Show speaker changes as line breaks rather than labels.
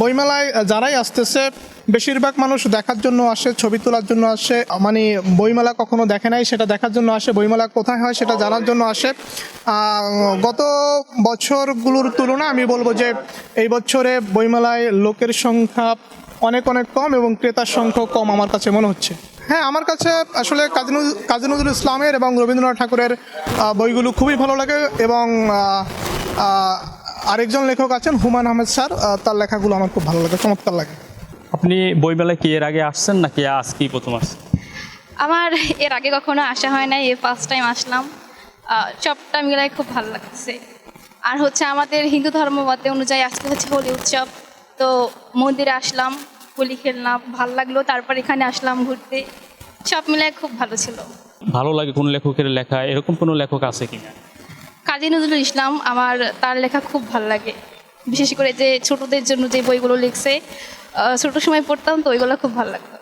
বইমেলায় যারাই আসতেছে বেশিরভাগ মানুষ দেখার জন্য আসে, ছবি তোলার জন্য আসে, মানে বইমেলা কখনো দেখে নাই সেটা দেখার জন্য আসে, বইমেলা কোথায় হয় সেটা জানার জন্য আসে। গত বছরগুলোর তুলনায় আমি বলবো যে এই বছরে বইমেলায় লোকের সংখ্যা অনেক অনেক কম এবং ক্রেতার সংখ্যাও কম আমার কাছে মনে হচ্ছে। হ্যাঁ, আমার কাছে আসলে কাজী নজরুল ইসলামের এবং রবীন্দ্রনাথ ঠাকুরের বইগুলো খুবই ভালো লাগে এবং আরেকজন লেখক আছেন হুমায়ুন আহমেদ স্যার, তার লেখাগুলো আমার খুব ভালো লাগে, চমৎকার লাগে।
আপনি বইমেলায় কি এর আগে আসছেন নাকি আজকেই প্রথম আসছেন?
আমার এর আগে কখনো আসা হয় নাই, এই ফার্স্ট টাইম আসলাম। সবটা মিলাই খুব ভালো লাগছে। আর হচ্ছে আমাদের হিন্দু ধর্মমতে অনুযায়ী আজকে হচ্ছে হোলি উৎসব, তো মন্দিরে আসলাম, হোলি খেললাম, ভালো লাগলো। তারপর এখানে আসলাম ঘুরতে, সব মিলাই খুব ভালো ছিল।
ভালো লাগে কোন লেখকের লেখা, এরকম কোনো লেখক আছে কিনা?
কাজী নজরুল ইসলাম, আমার তার লেখা খুব ভালো লাগে। বিশেষ করে যে ছোটদের জন্য যে বইগুলো লিখছে, ছোট সময় পড়তাম তো ওইগুলো খুব ভালো লাগতো।